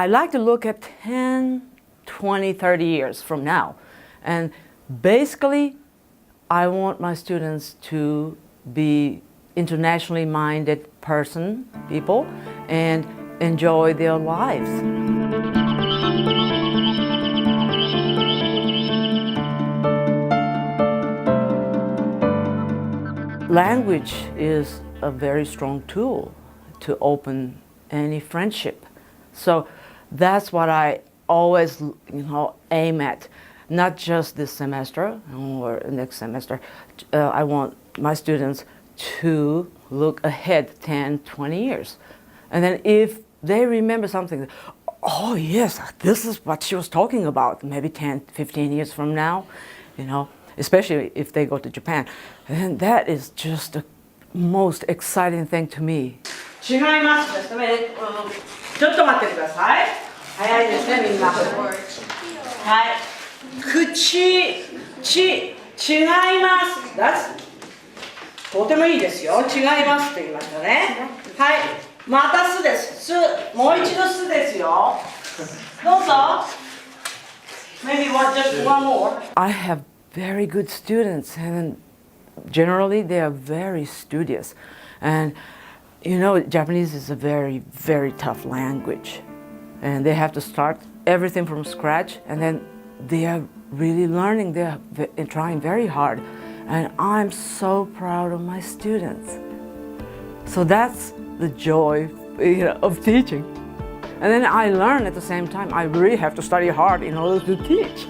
I like to look at 10, 20, 30 years from now. And basically, I want my students to be internationally minded people, and enjoy their lives. Language is a very strong tool to open any friendship. So that's what I always, aim at. Not just this semester or next semester. I want my students to look ahead 10, 20 years. And then if they remember something, oh yes, this is what she was talking about, maybe 10, 15 years from now, especially if they go to Japan. And that is just the most exciting thing to me. 違います。ちょっと待ってください。早いですね、みんな。はい。口、違います。とてもいいですよ。違いますって言いましたね。はい。またすです。もう一度すですよ。どうぞ。Maybe just one more. I have very good students, and generally they are very studious. And Japanese is a very, very tough language. And they have to start everything from scratch, and then they are really learning. They are trying very hard. And I'm so proud of my students. So that's the joy of teaching. And then I learn at the same time. I really have to study hard in order to teach.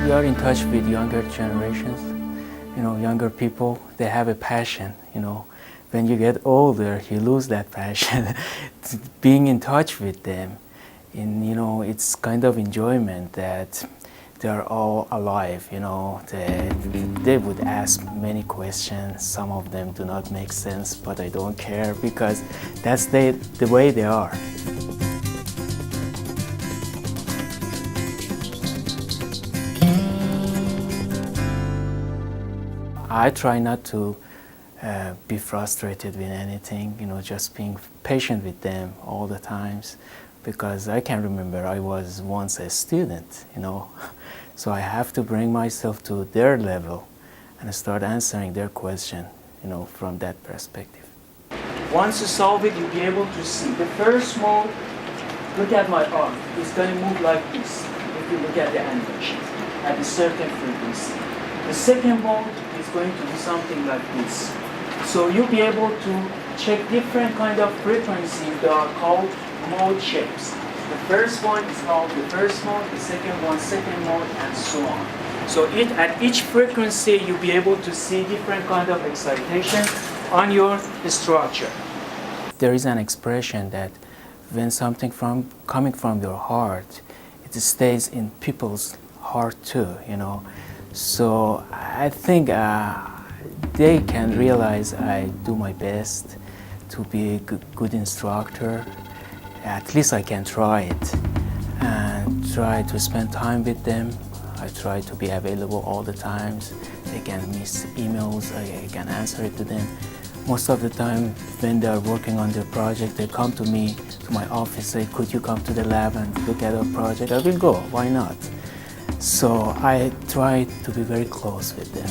We are in touch with younger generations. Younger people, they have a passion. When you get older, you lose that passion. Being in touch with them, it's kind of enjoyment that they're all alive. They would ask many questions. Some of them do not make sense, but I don't care because that's the way they are. I try not to be frustrated with anything, just being patient with them all the times, because I can remember I was once a student, so I have to bring myself to their level and start answering their question, from that perspective. Once you solve it, you'll be able to see. The first mode, look at my arm. It's going to move like this if you look at the animation at a certain frequency. The second mode is going to do something like this. So you'll be able to check different kind of frequencies that are called mode shapes. The first one is called the first mode, the second one, second mode, and so on. So at each frequency, you'll be able to see different kind of excitation on your structure. There is an expression that when something coming from your heart, it stays in people's heart too, So I think they can realize I do my best to be a good instructor. At least I can try it and try to spend time with them. I try to be available all the times. They can miss emails, I can answer it to them. Most of the time when they're working on their project, they come to me, to my office, say, could you come to the lab and look at our project? I will go, why not? So I try to be very close with them.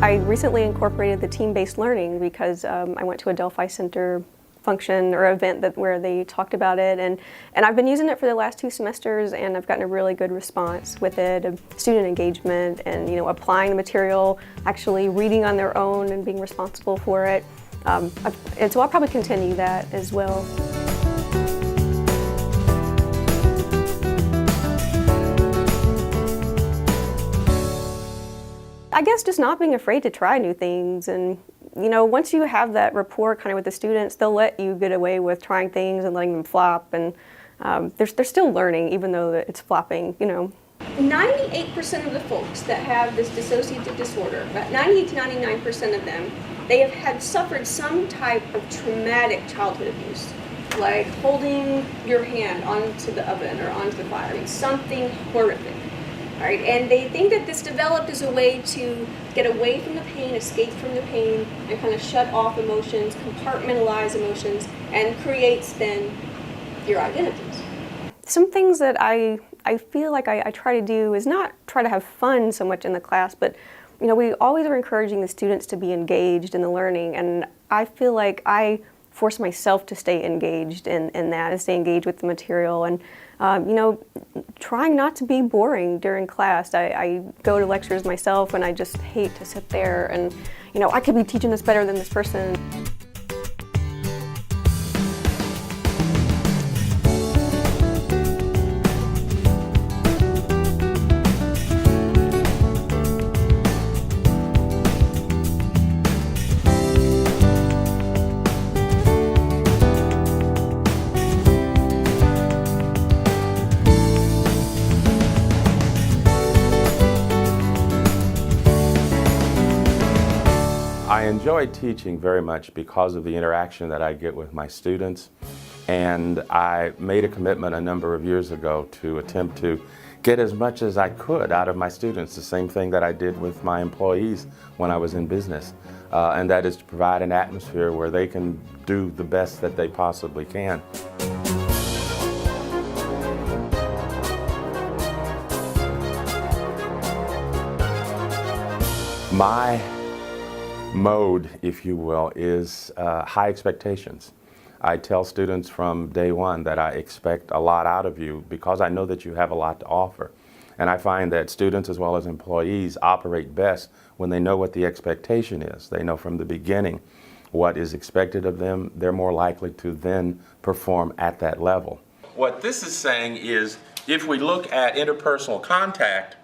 I recently incorporated the team-based learning because I went to a Delphi Center function or event where they talked about it, and I've been using it for the last 2 semesters, and I've gotten a really good response with it, of student engagement and applying the material, actually reading on their own and being responsible for it. And so I'll probably continue that as well. I guess just not being afraid to try new things, and once you have that rapport kind of with the students, they'll let you get away with trying things and letting them flop, and they're still learning even though it's flopping. 98% of the folks that have this dissociative disorder, about 98 to 99% of them, they have suffered some type of traumatic childhood abuse, like holding your hand onto the oven or onto the fire. I mean, something horrific. Right? And they think that this developed as a way to get away from the pain, escape from the pain, and kind of shut off emotions, compartmentalize emotions, and creates then your identities. Some things that I feel like I try to do is not try to have fun so much in the class, but we always are encouraging the students to be engaged in the learning, and I feel like I force myself to stay engaged in that, and stay engaged with the material, and trying not to be boring during class. I go to lectures myself, and I just hate to sit there and, I could be teaching this better than this person. I enjoy teaching very much because of the interaction that I get with my students, and I made a commitment a number of years ago to attempt to get as much as I could out of my students, the same thing that I did with my employees when I was in business, and that is to provide an atmosphere where they can do the best that they possibly can. My mode, if you will, is high expectations. I tell students from day one that I expect a lot out of you because I know that you have a lot to offer. And I find that students as well as employees operate best when they know what the expectation is. They know from the beginning what is expected of them. They're more likely to then perform at that level. What this is saying is, if we look at interpersonal contact,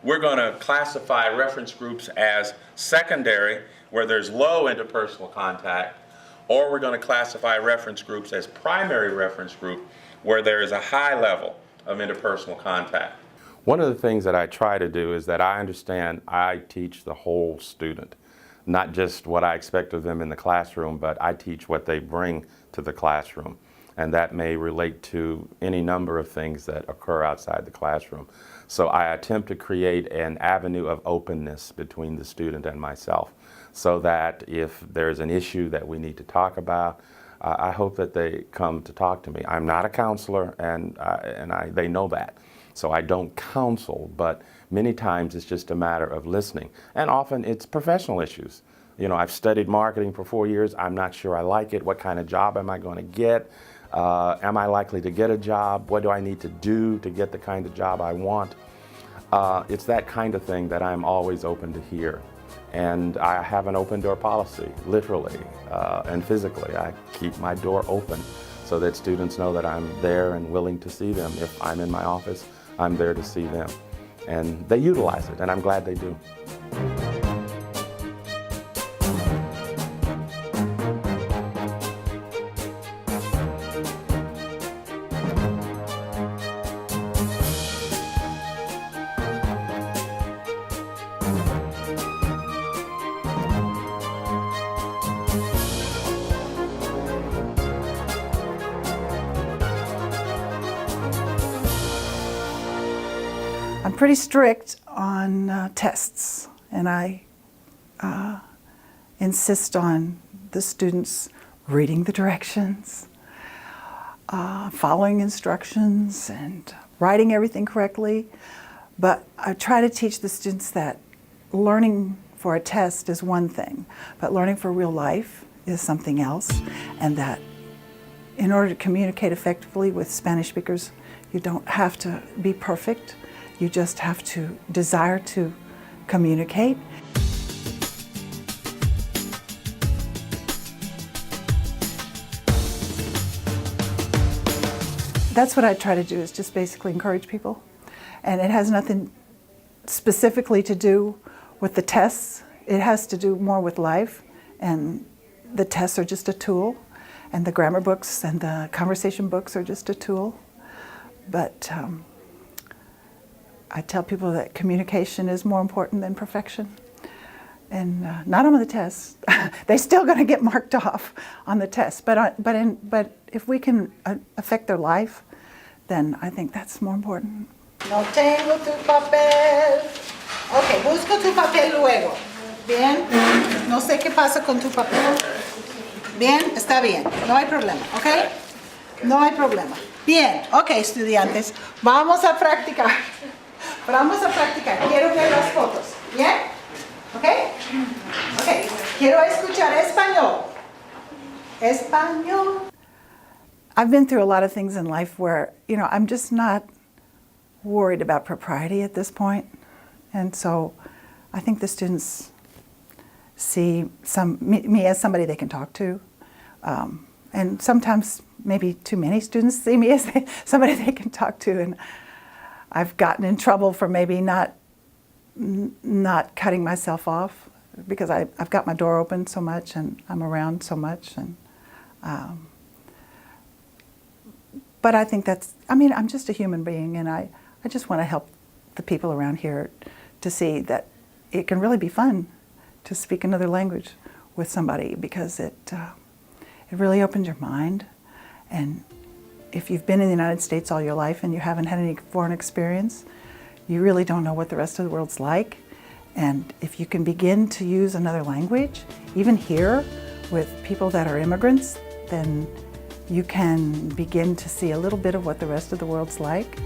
we're going to classify reference groups as secondary, where there's low interpersonal contact, or we're going to classify reference groups as primary reference group, where there is a high level of interpersonal contact. One of the things that I try to do is that I understand I teach the whole student, not just what I expect of them in the classroom, but I teach what they bring to the classroom. And that may relate to any number of things that occur outside the classroom. So I attempt to create an avenue of openness between the student and myself, so that if there's an issue that we need to talk about, I hope that they come to talk to me. I'm not a counselor, and they know that. So I don't counsel, but many times it's just a matter of listening. And often it's professional issues. I've studied marketing for 4 years. I'm not sure I like it. What kind of job am I going to get? Am I likely to get a job? What do I need to do to get the kind of job I want? It's that kind of thing that I'm always open to hear. And I have an open door policy, literally and physically. I keep my door open so that students know that I'm there and willing to see them. If I'm in my office, I'm there to see them. And they utilize it, and I'm glad they do. I'm pretty strict on tests, and I insist on the students reading the directions, following instructions, and writing everything correctly. But I try to teach the students that learning for a test is one thing, but learning for real life is something else, and that in order to communicate effectively with Spanish speakers, you don't have to be perfect. You just have to desire to communicate. That's what I try to do, is just basically encourage people. And it has nothing specifically to do with the tests. It has to do more with life. And the tests are just a tool. And the grammar books and the conversation books are just a tool. But I tell people that communication is more important than perfection. And not on the tests. They're still going to get marked off on the tests. But if we can affect their life, then I think that's more important. No tengo tu papel. Ok, busco tu papel luego. Bien, no sé qué pasa con tu papel. Bien, está bien, no hay problema, ¿ok? No hay problema. Bien, ok, estudiantes, vamos a practicar. Vamos a practicar. Quiero ver las fotos. ¿Bien? ¿Ok? Ok, quiero escuchar español. Español. I've been through a lot of things in life where, you know, I'm just not worried about propriety at this point. And so I think the students see me as somebody they can talk to. And sometimes maybe too many students see me as somebody they can talk to. And I've gotten in trouble for maybe not cutting myself off, because I've got my door open so much and I'm around so much. And but I think I'm just a human being, and I just want to help the people around here to see that it can really be fun to speak another language with somebody, because it really opens your mind. And if you've been in the United States all your life and you haven't had any foreign experience, you really don't know what the rest of the world's like. And if you can begin to use another language, even here with people that are immigrants, then you can begin to see a little bit of what the rest of the world's like.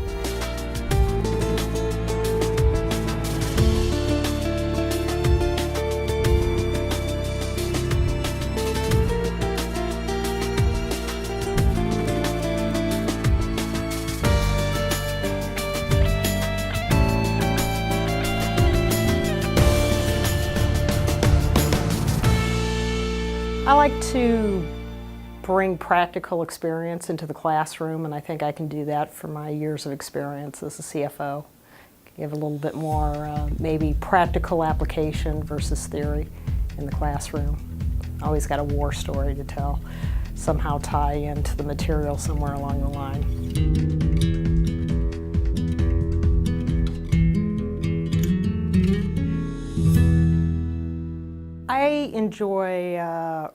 I like to bring practical experience into the classroom, and I think I can do that from my years of experience as a CFO. Give a little bit more maybe practical application versus theory in the classroom. Always got a war story to tell, somehow tie into the material somewhere along the line. I enjoy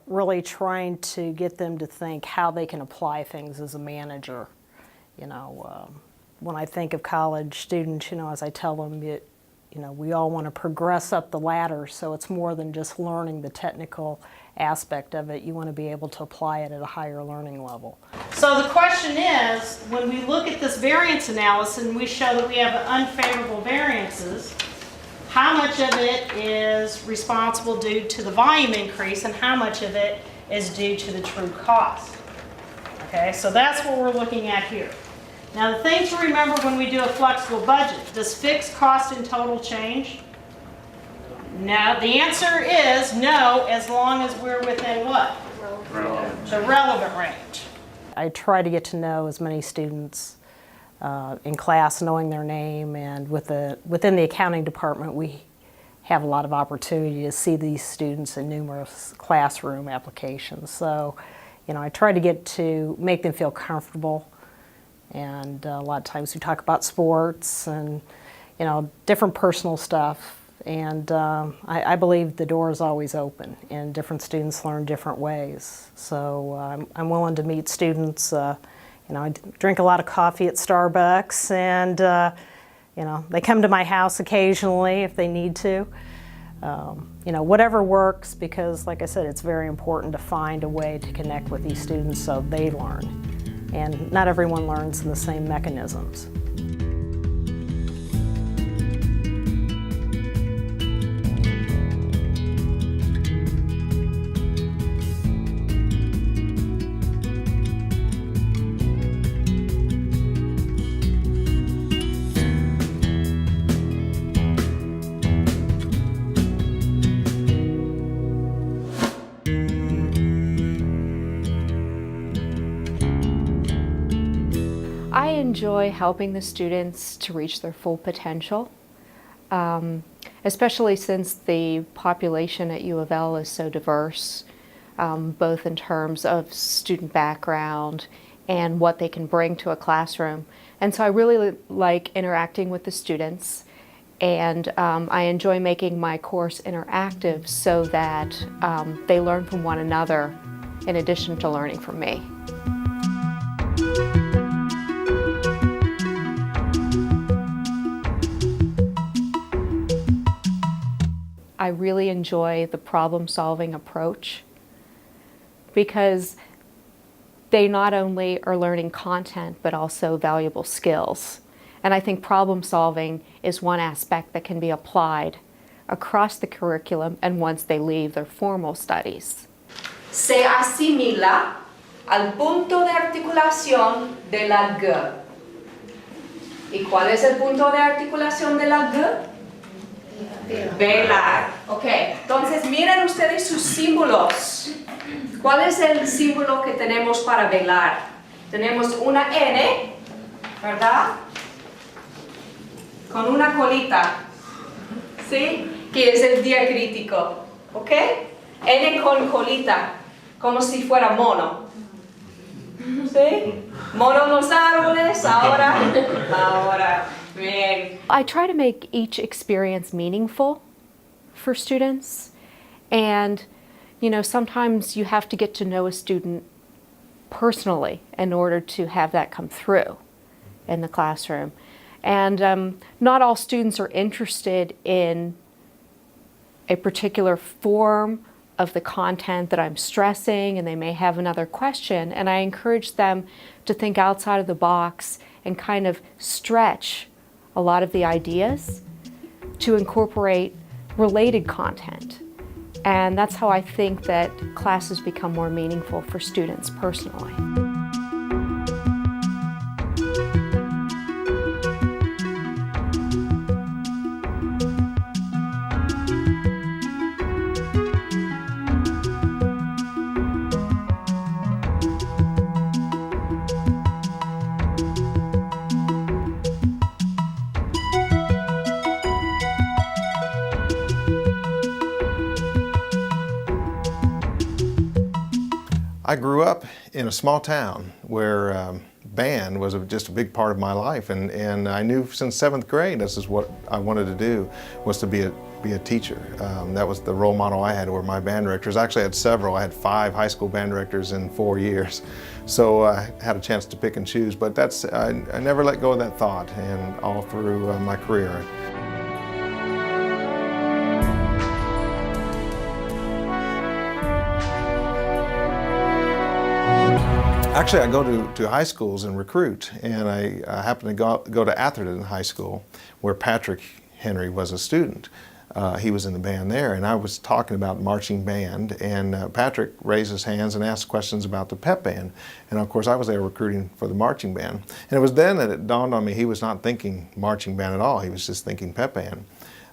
really trying to get them to think how they can apply things as a manager. You know, when I think of college students, you know, as I tell them, we all want to progress up the ladder, so it's more than just learning the technical aspect of it. You want to be able to apply it at a higher learning level. So the question is, when we look at this variance analysis and we show that we have unfavorable variances, how much of it is responsible due to the volume increase and how much of it is due to the true cost? Okay, so that's what we're looking at here. Now the thing to remember when we do a flexible budget, does fixed cost in total change? No, the answer is no, as long as we're within what? Relevant. The relevant range. I try to get to know as many students in class, knowing their name, and within the accounting department we have a lot of opportunity to see these students in numerous classroom applications. So, you know, I try to make them feel comfortable, and a lot of times we talk about sports and, you know, different personal stuff, and I believe the door is always open and different students learn different ways. So I'm willing to meet students. You know, I drink a lot of coffee at Starbucks, and you know, they come to my house occasionally if they need to. You know, whatever works, because like I said, it's very important to find a way to connect with these students so they learn. And not everyone learns in the same mechanisms. I enjoy helping the students to reach their full potential, especially since the population at U of L is so diverse, both in terms of student background and what they can bring to a classroom. And so I really like interacting with the students, and I enjoy making my course interactive so that they learn from one another in addition to learning from me. I really enjoy the problem-solving approach because they not only are learning content but also valuable skills. And I think problem-solving is one aspect that can be applied across the curriculum and once they leave their formal studies. Se asimila al punto de articulación de la G. ¿Y cuál es el punto de articulación de la G? Velar. Ok, entonces miren ustedes sus símbolos. ¿Cuál es el símbolo que tenemos para velar? Tenemos una N, ¿verdad? Con una colita, ¿sí? Que es el diacrítico, ¿ok? N con colita, como si fuera mono. ¿Sí? Mono en los árboles, ahora. Bien. I try to make each experience meaningful for students, and sometimes you have to get to know a student personally in order to have that come through in the classroom. And not all students are interested in a particular form of the content that I'm stressing, and they may have another question, and I encourage them to think outside of the box and kind of stretch a lot of the ideas to incorporate related content. And that's how I think that classes become more meaningful for students personally. I grew up in a small town where band was just a big part of my life, and I knew since 7th grade this is what I wanted to do, was to be a teacher. That was the role model I had, were my band directors. I actually had several. I had 5 high school band directors in 4 years, so I had a chance to pick and choose, but I never let go of that thought, and all through my career. Actually, I go to high schools and recruit, and I happen to go to Atherton High School, where Patrick Henry was a student. He was in the band there, and I was talking about marching band, and Patrick raised his hands and asked questions about the pep band. And of course, I was there recruiting for the marching band. And it was then that it dawned on me he was not thinking marching band at all, he was just thinking pep band.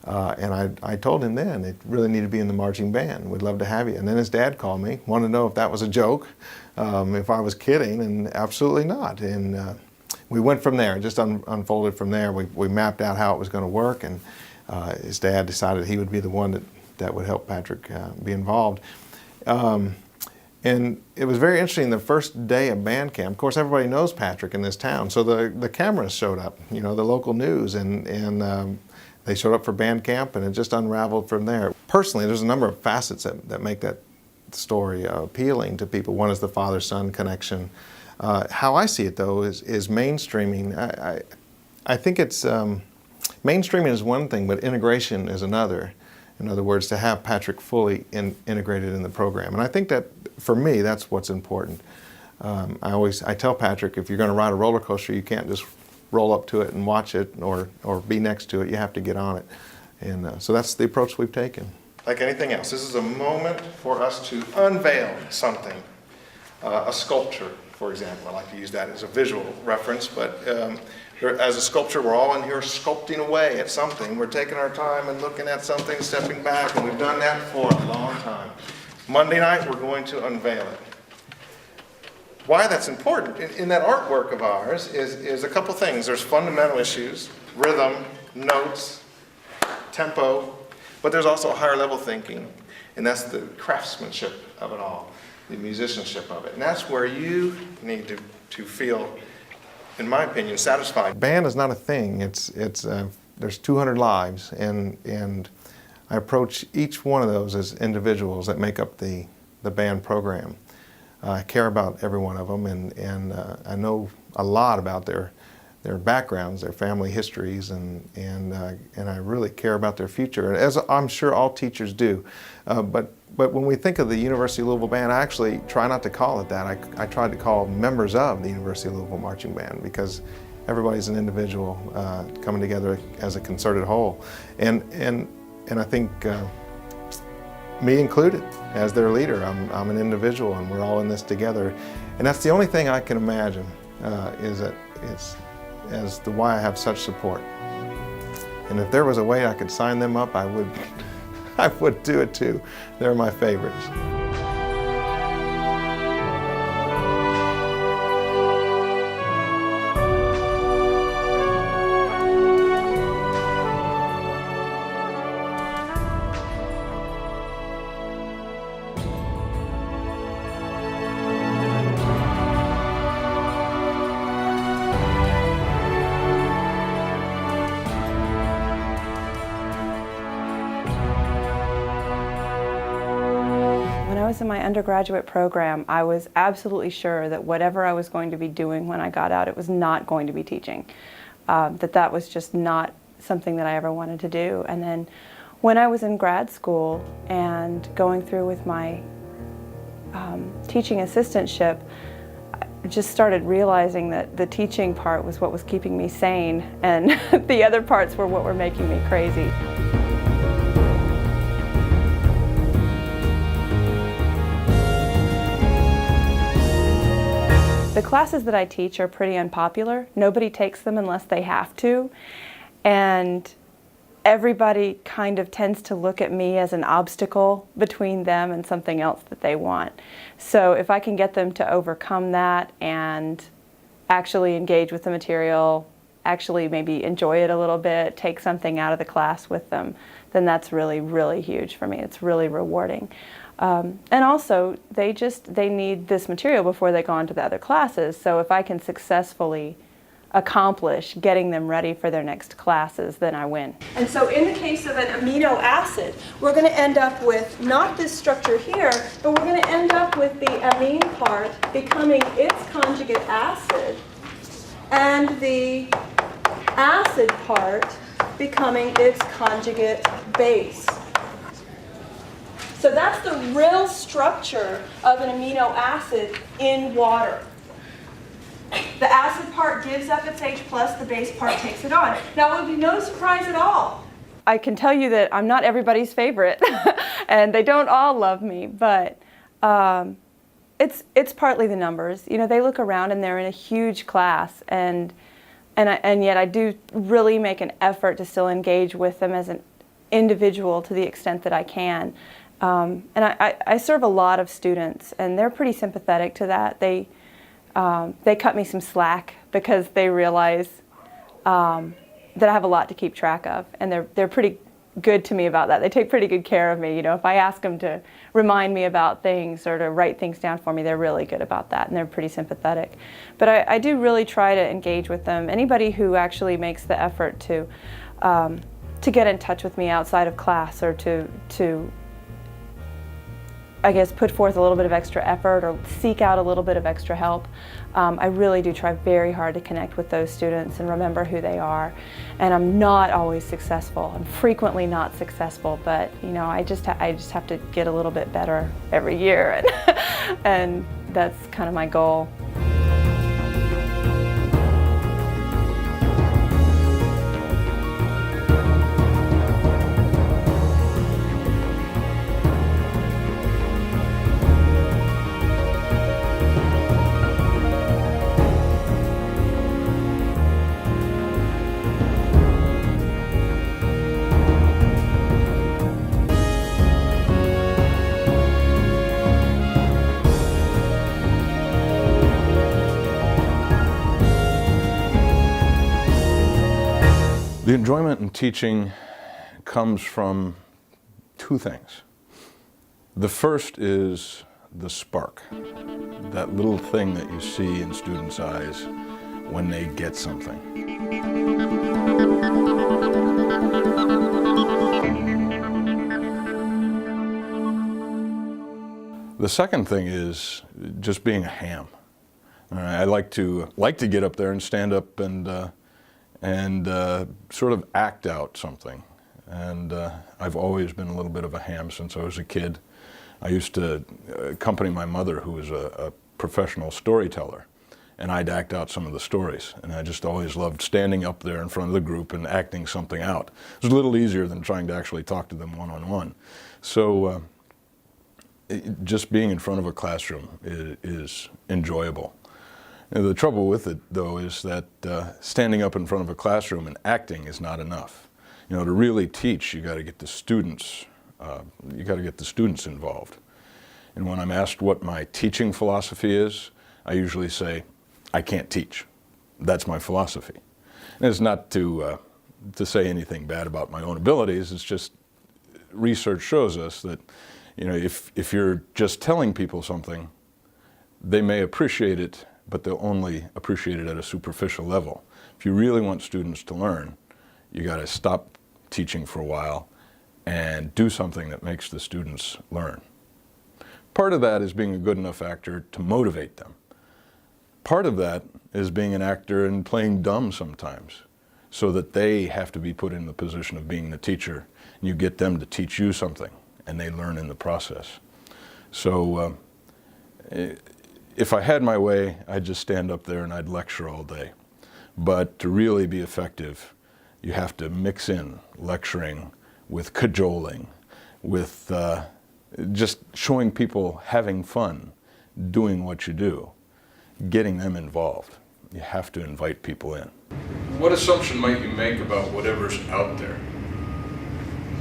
And I told him then, it really needed to be in the marching band. We'd love to have you. And then his dad called me, wanted to know if that was a joke, if I was kidding, and absolutely not. And we went from there, it just unfolded from there. We mapped out how it was going to work, and his dad decided he would be the one that would help Patrick be involved. And it was very interesting, the first day of band camp. Of course, everybody knows Patrick in this town, so the cameras showed up, the local news, and they showed up for band camp, and it just unraveled from there. Personally, there's a number of facets that make that story appealing to people. One is the father-son connection. How I see it, though, is mainstreaming. I think it's mainstreaming is one thing, but integration is another. In other words, to have Patrick fully integrated in the program. And I think that, for me, that's what's important. I tell Patrick, if you're going to ride a roller coaster, you can't just roll up to it and watch it or be next to it. You have to get on it. And so that's the approach we've taken. Like anything else, this is a moment for us to unveil something. A sculpture, for example. I like to use that as a visual reference, but as a sculpture, we're all in here sculpting away at something. We're taking our time and looking at something, stepping back, and we've done that for a long time. Monday night, we're going to unveil it. why that's important in that artwork of ours is a couple things. There's fundamental issues, rhythm, notes, tempo, but there's also higher level thinking, and that's the craftsmanship of it all, the musicianship of it. And that's where you need to feel, in my opinion, satisfied. Band is not a thing. There's 200 lives, and I approach each one of those as individuals that make up the band program. I care about every one of them, and I know a lot about their backgrounds, their family histories, and I really care about their future, as I'm sure all teachers do. But when we think of the University of Louisville Band, I actually try not to call it that. I tried to call members of the University of Louisville Marching Band, because everybody's an individual coming together as a concerted whole, and I think me included, as their leader, I'm an individual, and we're all in this together, and that's the only thing I can imagine is that it's as to why I have such support. And if there was a way I could sign them up, I would do it too. They're my favorites. In my undergraduate program, I was absolutely sure that whatever I was going to be doing when I got out, it was not going to be teaching. That was just not something that I ever wanted to do. And then when I was in grad school and going through with my teaching assistantship, I just started realizing that the teaching part was what was keeping me sane, and the other parts were what were making me crazy. The classes that I teach are pretty unpopular. Nobody takes them unless they have to, and everybody kind of tends to look at me as an obstacle between them and something else that they want. So if I can get them to overcome that and actually engage with the material, actually maybe enjoy it a little bit, take something out of the class with them, then that's really, really huge for me. It's really rewarding. And also, they need this material before they go on to the other classes. So if I can successfully accomplish getting them ready for their next classes, then I win. And so in the case of an amino acid, we're going to end up with not this structure here, but we're going to end up with the amine part becoming its conjugate acid, and the acid part becoming its conjugate base. So that's the real structure of an amino acid in water. The acid part gives up its H+, the base part takes it on. Now, it would be no surprise at all. I can tell you that I'm not everybody's favorite, and they don't all love me, but it's partly the numbers. You know, they look around and they're in a huge class, and yet I do really make an effort to still engage with them as an individual to the extent that I can. And I serve a lot of students, and they're pretty sympathetic to that. They cut me some slack because they realize that I have a lot to keep track of, and they're pretty good to me about that. They take pretty good care of me. You know, if I ask them to remind me about things or to write things down for me, they're really good about that, and they're pretty sympathetic. But I do really try to engage with them. Anybody who actually makes the effort to get in touch with me outside of class, or to I guess put forth a little bit of extra effort or seek out a little bit of extra help. I really do try very hard to connect with those students and remember who they are. And I'm not always successful. I'm frequently not successful, but you know, I just have to get a little bit better every year, and that's kind of my goal. The enjoyment in teaching comes from two things. The first is the spark, that little thing that you see in students' eyes when they get something. The second thing is just being a ham. I like to get up there and stand up and sort of act out something. And I've always been a little bit of a ham since I was a kid. I used to accompany my mother, who was a professional storyteller, and I'd act out some of the stories. And I just always loved standing up there in front of the group and acting something out. It was a little easier than trying to actually talk to them one-on-one. So just being in front of a classroom is enjoyable. And the trouble with it, though, is that standing up in front of a classroom and acting is not enough. You know, to really teach, you got to get the students. You got to get the students involved. And when I'm asked what my teaching philosophy is, I usually say, I can't teach. That's my philosophy. And it's not to say anything bad about my own abilities. It's just research shows us that, you know, if you're just telling people something, they may appreciate it, but they'll only appreciate it at a superficial level. If you really want students to learn, you got to stop teaching for a while and do something that makes the students learn. Part of that is being a good enough actor to motivate them. Part of that is being an actor and playing dumb sometimes, so that they have to be put in the position of being the teacher, and you get them to teach you something, and they learn in the process. So if I had my way, I'd just stand up there and I'd lecture all day. But to really be effective, you have to mix in lecturing with cajoling, with just showing people having fun, doing what you do, getting them involved. You have to invite people in. What assumption might you make about whatever's out there,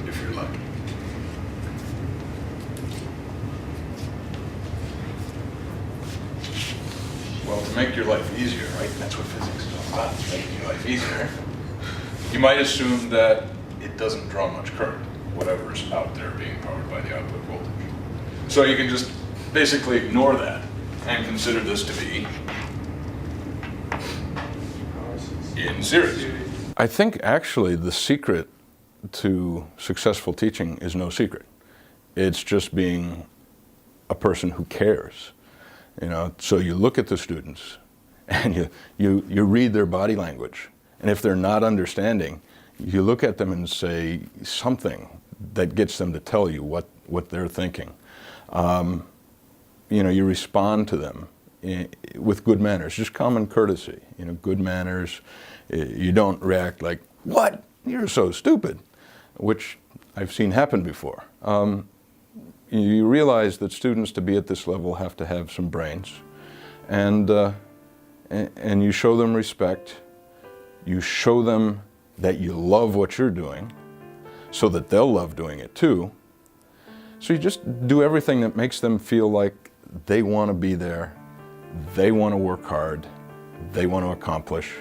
if you're lucky? Well, to make your life easier, right? That's what physics is all about, making your life easier. You might assume that it doesn't draw much current, whatever's out there being powered by the output voltage. So you can just basically ignore that and consider this to be in series. I think actually the secret to successful teaching is no secret. It's just being a person who cares. You know, so you look at the students and you read their body language. And if they're not understanding, you look at them and say something that gets them to tell you what they're thinking. You know, you respond to them with good manners, just common courtesy, you know, good manners. You don't react like, what? You're so stupid, which I've seen happen before. You realize that students to be at this level have to have some brains, and you show them respect. You show them that you love what you're doing so that they'll love doing it too. So you just do everything that makes them feel like they want to be there, they want to work hard, they want to accomplish,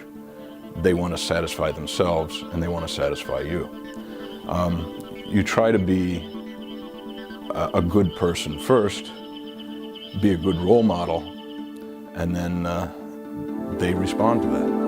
they want to satisfy themselves, and they want to satisfy you. You try to be a good person first, be a good role model, and then they respond to that.